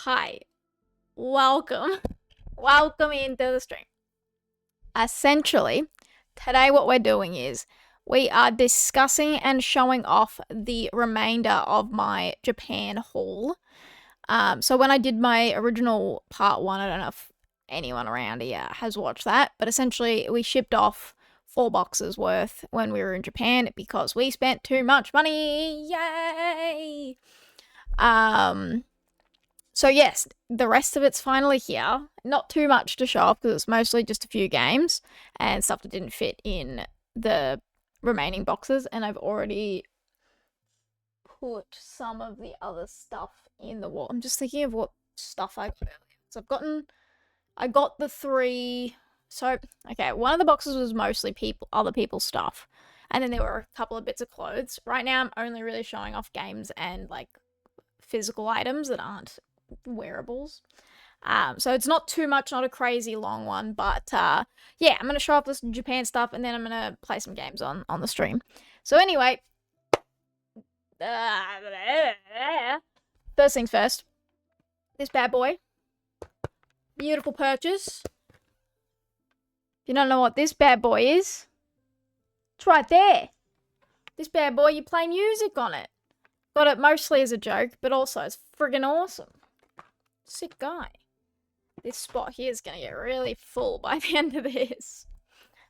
Hi, welcome. Welcome into the stream. Essentially, today what we're doing is we are discussing and showing off the remainder of my Japan haul. So when I did my original part one, I don't know if anyone around here has watched that, but essentially we shipped off 4 boxes worth when we were in Japan because we spent too much money. Yay! So yes, the rest of it's finally here. Not too much to show off because it's mostly just a few games and stuff that didn't fit in the remaining boxes. And I've already put some of the other stuff in the wall. I'm just thinking of what stuff I got earlier. So I got the 3. So okay, one of the boxes was mostly other people's stuff, and then there were a couple of bits of clothes. Right now, I'm only really showing off games and like physical items that aren't wearables. So it's not too much, not a crazy long one, but yeah, I'm gonna show off this Japan stuff and then I'm gonna play some games on the stream. So anyway, first things first, this bad boy, beautiful purchase. If you don't know what this bad boy is, it's right there. This bad boy, you play music on it. Got it mostly as a joke, but also it's friggin' awesome. Sick guy. This spot here is going to get really full by the end of this.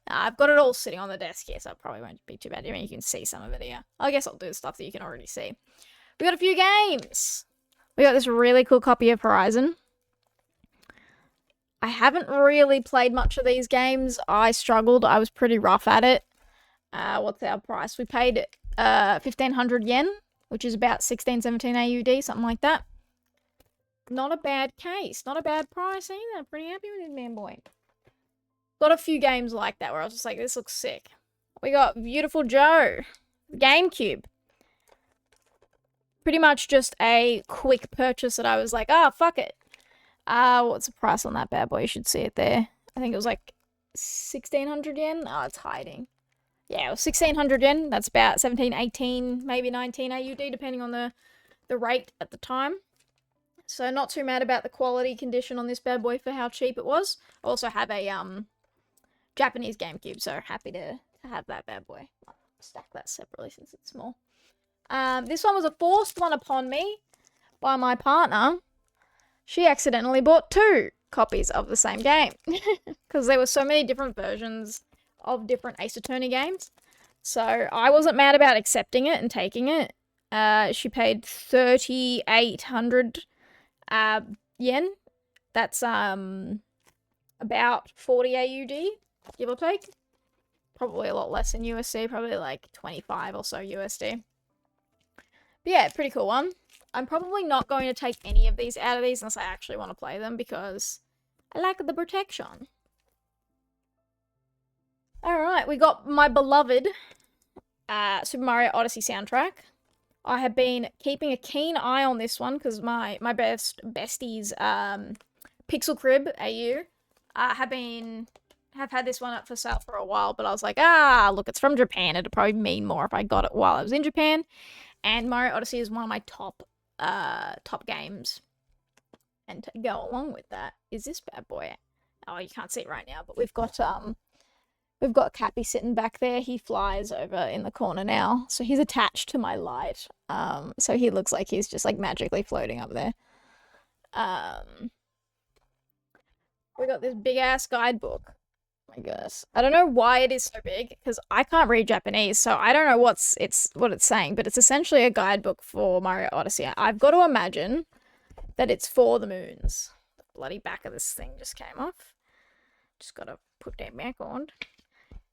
I've got it all sitting on the desk here, so it probably won't be too bad. I mean, you can see some of it here. I guess I'll do the stuff that you can already see. We got a few games. We got this really cool copy of Horizon. I haven't really played much of these games. I struggled. I was pretty rough at it. What's our price? We paid 1,500 yen, which is about 16, 17 AUD, something like that. Not a bad case. Not a bad price either. Pretty happy with this man boy. Got a few games like that where I was just like, this looks sick. We got Beautiful Joe. GameCube. Pretty much just a quick purchase that I was like, fuck it. What's the price on that bad boy? You should see it there. I think it was like 1,600 yen. Oh, it's hiding. Yeah, it was 1,600 yen. That's about 17, 18, maybe 19 AUD, depending on the rate at the time. So not too mad about the quality condition on this bad boy for how cheap it was. I also have a Japanese GameCube, so happy to have that bad boy. I'll stack that separately since it's small. This one was a forced one upon me by my partner. She accidentally bought 2 copies of the same game because there were so many different versions of different Ace Attorney games. So I wasn't mad about accepting it and taking it. She paid 3,800 yen. That's about 40 AUD, give or take. Probably a lot less in USD, probably like 25 or so USD. But yeah, pretty cool one. I'm probably not going to take any of these out of these unless I actually want to play them because I like the protection. Alright, we got my beloved Super Mario Odyssey soundtrack. I have been keeping a keen eye on this one because my besties, Pixel Crib AU, have had this one up for sale for a while, but I was like, look, it's from Japan. It'd probably mean more if I got it while I was in Japan. And Mario Odyssey is one of my top games. And to go along with that is this bad boy. Oh, you can't see it right now, but we've got Cappy sitting back there. He flies over in the corner now. So he's attached to my light. So he looks like he's just like magically floating up there. We got this big ass guidebook. Oh my goodness. I don't know why it is so big because I can't read Japanese, so I don't know what it's saying, but it's essentially a guidebook for Mario Odyssey. I've got to imagine that it's for the moons. The bloody back of this thing just came off. Just gotta put that back on.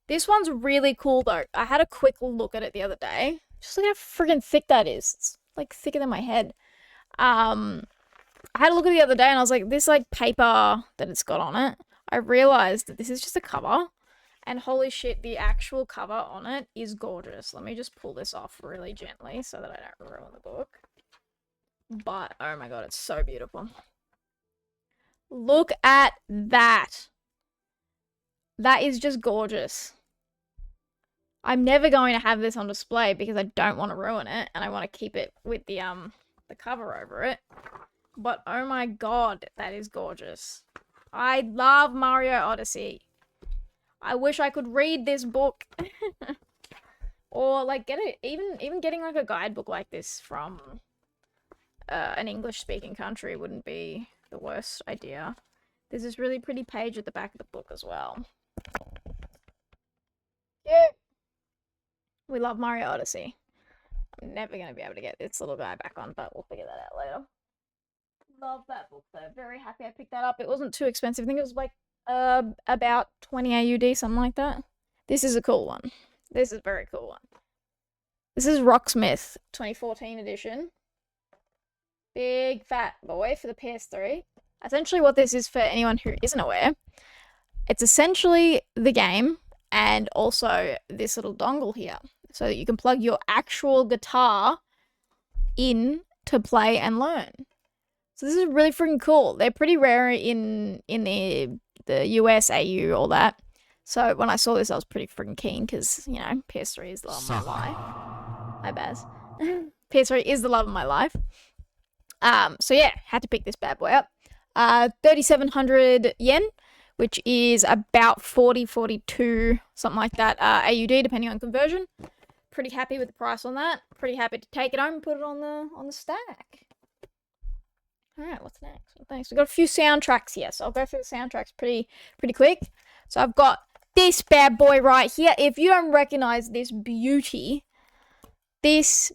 This one's really cool though. I had a quick look at it the other day. Just look at how friggin' thick that is. It's like thicker than my head. I had a look at it the other day and I was like, this like paper that it's got on it. I realized that this is just a cover. And holy shit, the actual cover on it is gorgeous. Let me just pull this off really gently so that I don't ruin the book. But, oh my god, it's so beautiful. Look at that. That is just gorgeous. I'm never going to have this on display because I don't want to ruin it and I want to keep it with the cover over it. but oh my god, that is gorgeous. I love Mario Odyssey. I wish I could read this book. Or like get it, even getting like a guidebook like this from an English speaking country wouldn't be the worst idea. There's this really pretty page at the back of the book as well. Yeah. We love Mario Odyssey. I'm never going to be able to get this little guy back on, but we'll figure that out later. Love that book though. Very happy I picked that up. It wasn't too expensive. I think it was like about 20 AUD, something like that. This is a cool one. This is a very cool one. This is Rocksmith 2014 edition. Big fat boy for the PS3. Essentially what this is, for anyone who isn't aware, it's essentially the game and also this little dongle here, so that you can plug your actual guitar in to play and learn. So this is really freaking cool. They're pretty rare in the US, AU, all that. So when I saw this, I was pretty freaking keen because, you know, PS3 is the love of my life. Hi, Baz. PS3 is the love of my life. So yeah, had to pick this bad boy up. 3,700 yen, which is about 40, 42, something like that, AUD, depending on conversion. Pretty happy with the price on that. Pretty happy to take it home and put it on the stack. All right, what's next? Thanks. We've got a few soundtracks here, so I'll go through the soundtracks pretty quick. So I've got this bad boy right here. If you don't recognize this beauty is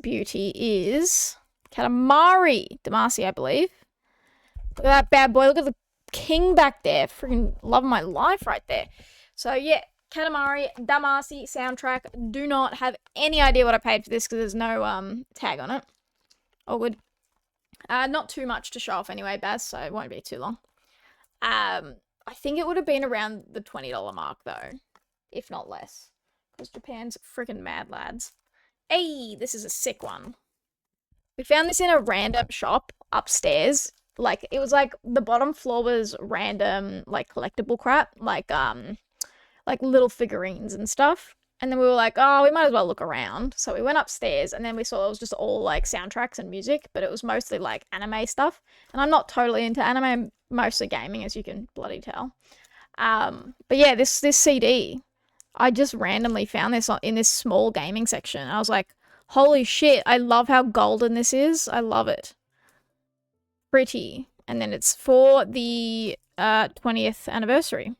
Katamari Damacy, I believe. Look at that bad boy. Look at the king back there. Freaking love of my life right there. So yeah, Katamari Damacy soundtrack. Do not have any idea what I paid for this because there's no tag on it. All good. Not too much to show off anyway, Baz, so it won't be too long. I think it would have been around the $20 mark though, if not less, because Japan's freaking mad, lads. Hey, this is a sick one. We found this in a random shop upstairs. Like, it was like the bottom floor was random, like, collectible crap, like little figurines and stuff. And then we were like, oh, we might as well look around. So we went upstairs and then we saw it was just all like soundtracks and music, but it was mostly like anime stuff. And I'm not totally into anime, I'm mostly gaming, as you can bloody tell. But yeah, this CD, I just randomly found this in this small gaming section. I was like, holy shit, I love how golden this is. I love it. Pretty. And then it's for the 20th anniversary.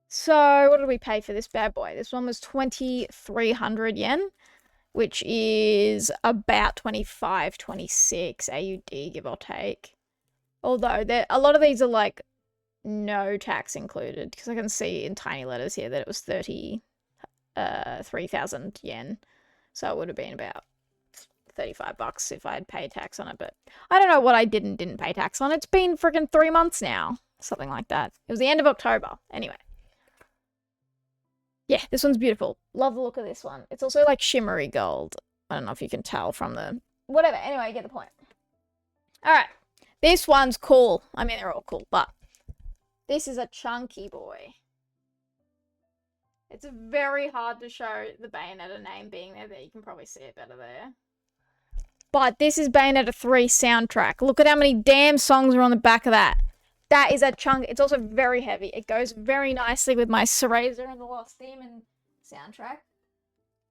So what did we pay for this bad boy? This one was 2,300 yen, which is about 25, 26 AUD, give or take. Although a lot of these are like no tax included, because I can see in tiny letters here that it was 3,000 yen. So it would have been about $35 if I had paid tax on it, but I don't know what I didn't pay tax on. It's been freaking 3 months now. Something like that. It was the end of October. Anyway. Yeah, this one's beautiful. Love the look of this one. It's also like shimmery gold. I don't know if you can tell from the... Whatever. Anyway, you get the point. Alright. This one's cool. I mean, they're all cool, but... This is a chunky boy. It's very hard to show the Bayonetta name being there. You can probably see it better there. But this is Bayonetta 3 soundtrack. Look at how many damn songs are on the back of that. That is a chunk. It's also very heavy. It goes very nicely with my Cereza and the Lost Demon soundtrack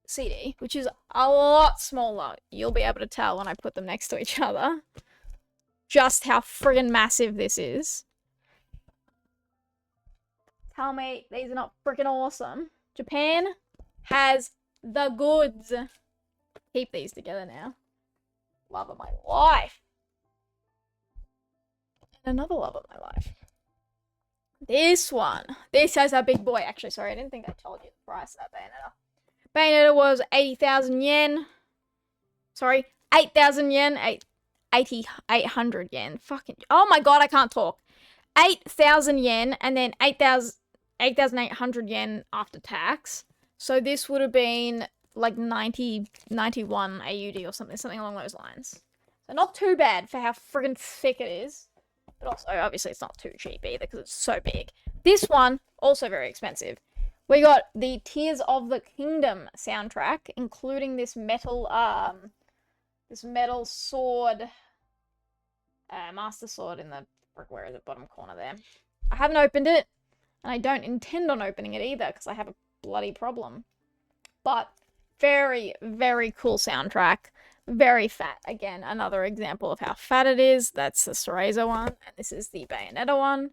CD, which is a lot smaller. You'll be able to tell when I put them next to each other just how friggin' massive this is. Tell me these are not freaking awesome. Japan has the goods. Keep these together now. Love of my life. And another love of my life. This one. This has a big boy. Actually, sorry, I didn't think I told you the price of that Bayonetta. Bayonetta was 80,000 yen. Sorry, 8,000 yen. 800 yen. Fucking. Oh my god, I can't talk. 8,000 yen and then 8,800 yen after tax. So this would have been like 91 AUD or something along those lines. So not too bad for how friggin' thick it is. But also, obviously, it's not too cheap either because it's so big. This one, also very expensive. We got the Tears of the Kingdom soundtrack, including this metal sword Master Sword in the, where is it, bottom corner there. I haven't opened it, and I don't intend on opening it either, because I have a bloody problem. But very, very cool soundtrack. Very fat. Again, another example of how fat it is. That's the Cereza one, and this is the Bayonetta one.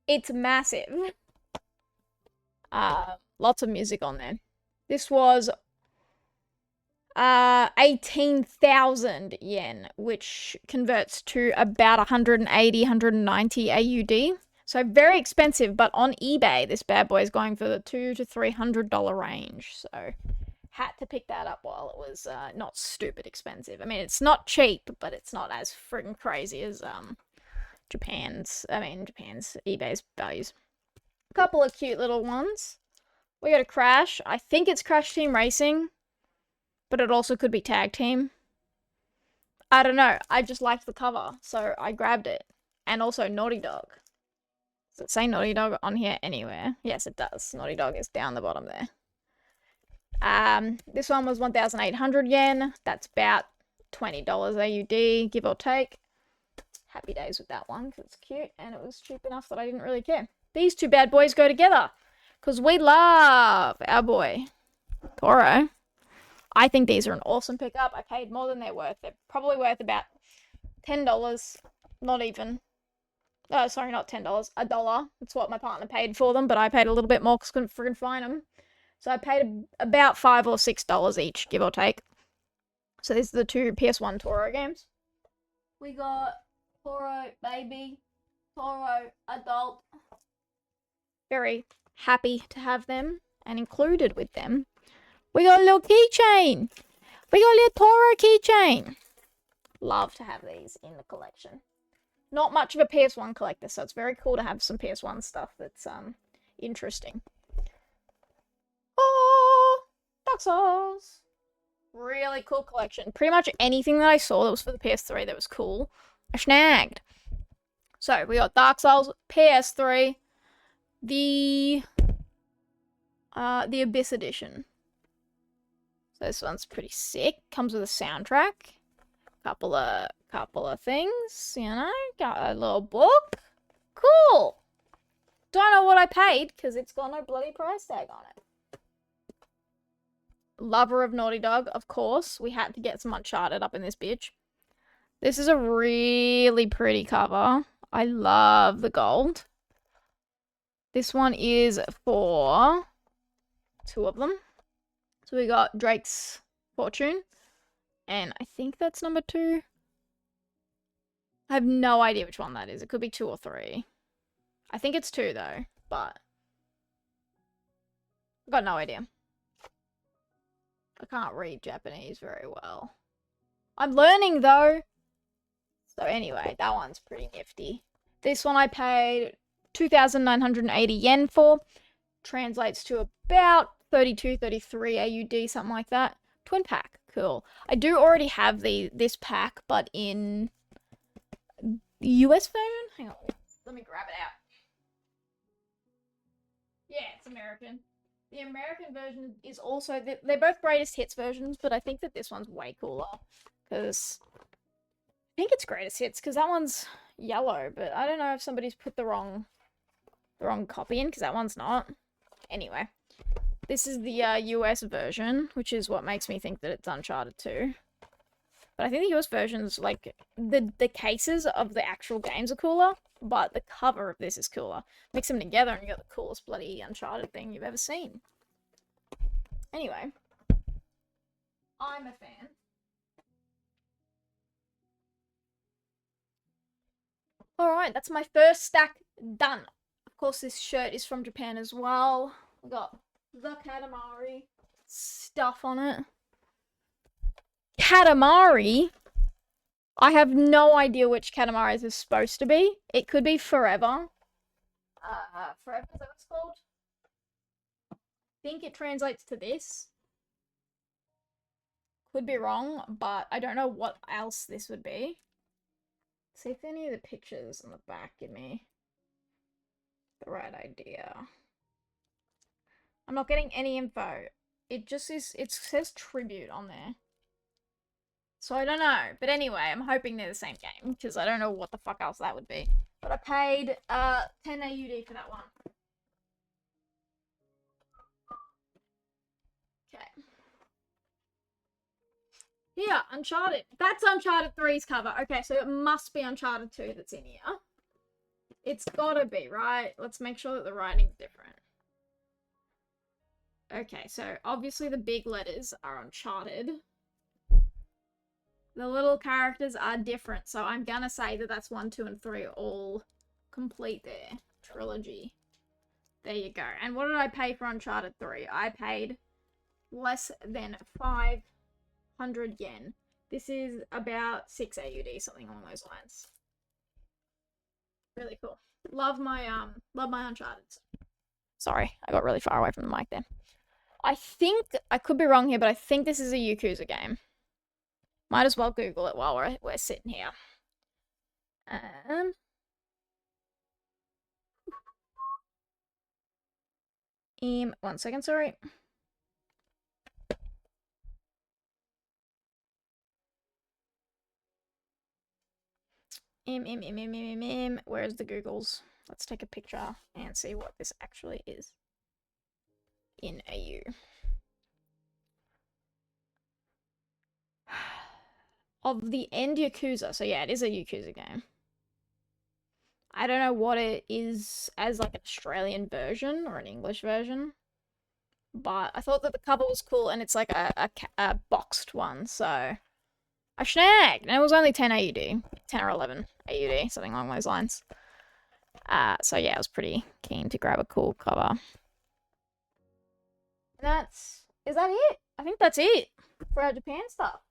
It's massive. Lots of music on there. This was 18,000 yen, which converts to about 180, 190 AUD. So very expensive, but on eBay, this bad boy is going for the $200 to $300 range. So had to pick that up while it was not stupid expensive. I mean, it's not cheap, but it's not as friggin' crazy as Japan's eBay's values. A couple of cute little ones. We got a Crash. I think it's Crash Team Racing, but it also could be Tag Team. I don't know. I just liked the cover, so I grabbed it. And also Naughty Dog. Does it say Naughty Dog on here anywhere? Yes, it does. Naughty Dog is down the bottom there. This one was 1,800 yen. That's about $20 AUD, give or take. Happy days with that one because it's cute and it was cheap enough that I didn't really care. These two bad boys go together because we love our boy Toro. I think these are an awesome pickup. I paid more than they're worth. They're probably worth about $10, not even. Oh, sorry, not $10, $1. That's what my partner paid for them, but I paid a little bit more because I couldn't friggin' find them. So I paid about $5 or $6 each, give or take. So these are the two PS1 Toro games. We got Toro Baby, Toro Adult. Very happy to have them, and included with them, we got a little keychain. We got a little Toro keychain. Love to have these in the collection. Not much of a PS1 collector, so it's very cool to have some PS1 stuff that's interesting. Oh, Dark Souls. Really cool collection. Pretty much anything that I saw that was for the PS3 that was cool, I snagged. So we got Dark Souls, PS3, the Abyss Edition. So this one's pretty sick. Comes with a soundtrack. Couple of things, you know. Got a little book. Cool. Don't know what I paid because it's got no bloody price tag on it. Lover of Naughty Dog, of course. We had to get some Uncharted up in this bitch. This is a really pretty cover. I love the gold. This one is for two of them. So we got Drake's Fortune. And I think that's number 2. I have no idea which one that is. It could be 2 or 3. I think it's 2 though, but I've got no idea. I can't read Japanese very well. I'm learning though. So anyway, that one's pretty nifty. This one I paid 2,980 yen for. Translates to about 32, 33 AUD, something like that. Twin pack. Cool. I do already have this pack, but in the US version? Hang on. Let me grab it out. Yeah, it's American. The American version is also... They're both greatest hits versions, but I think that this one's way cooler. Because... I think it's greatest hits, because that one's yellow, but I don't know if somebody's put the wrong copy in, because that one's not. Anyway. This is the US version, which is what makes me think that it's Uncharted 2. But I think the US version's, like, the cases of the actual games are cooler, but the cover of this is cooler. Mix them together and you got the coolest bloody Uncharted thing you've ever seen. Anyway. I'm a fan. Alright, that's my first stack done. Of course, this shirt is from Japan as well. We got the Katamari stuff on it. Katamari? I have no idea which Katamari this is supposed to be. It could be Forever. Forever, is that what it's called? I think it translates to this. Could be wrong, but I don't know what else this would be. See if any of the pictures on the back give me the right idea. I'm not getting any info. It just is, it says tribute on there. So I don't know. But anyway, I'm hoping they're the same game because I don't know what the fuck else that would be. But I paid 10 AUD for that one. Okay. Here, Uncharted. That's Uncharted 3's cover. Okay, so it must be Uncharted 2 that's in here. It's gotta be, right? Let's make sure that the writing's different. Okay, so obviously the big letters are Uncharted. The little characters are different, so I'm gonna say that that's 1, 2, and 3 all complete their trilogy. There you go. And what did I pay for Uncharted 3? I paid less than 500 yen. This is about 6 AUD, something along those lines. Really cool. Love my Uncharted. Sorry, I got really far away from the mic then. I think, I could be wrong here, but I think this is a Yakuza game. Might as well Google it while we're sitting here. 1 second, sorry. Where's the Googles? Let's take a picture and see what this actually is in AU. Of the End Yakuza. So yeah, it is a Yakuza game. I don't know what it is as like an Australian version or an English version. But I thought that the cover was cool and it's like a boxed one, so I snagged. And it was only 10 AUD. 10 or 11 AUD, something along those lines. So yeah, I was pretty keen to grab a cool cover. Is that it? I think that's it for our Japan stuff.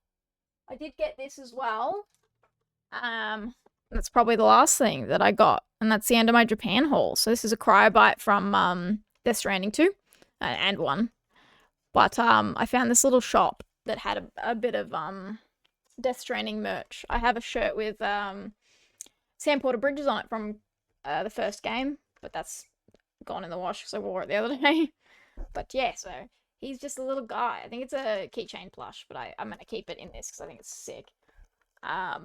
I did get this as well. That's probably the last thing that I got. And that's the end of my Japan haul. So this is a Cryobite from Death Stranding 2 and 1. But I found this little shop that had a bit of Death Stranding merch. I have a shirt with Sam Porter Bridges on it from the first game. But that's gone in the wash because I wore it the other day. But yeah, so he's just a little guy. I think it's a keychain plush, but I'm going to keep it in this because I think it's sick. I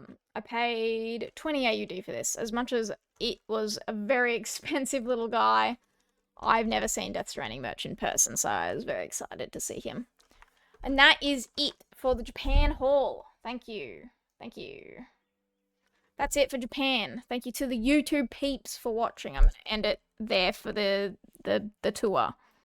paid 20 AUD for this. As much as it was a very expensive little guy, I've never seen Death Stranding merch in person, so I was very excited to see him. And that is it for the Japan haul. Thank you. Thank you. That's it for Japan. Thank you to the YouTube peeps for watching. I'm going to end it there for the tour.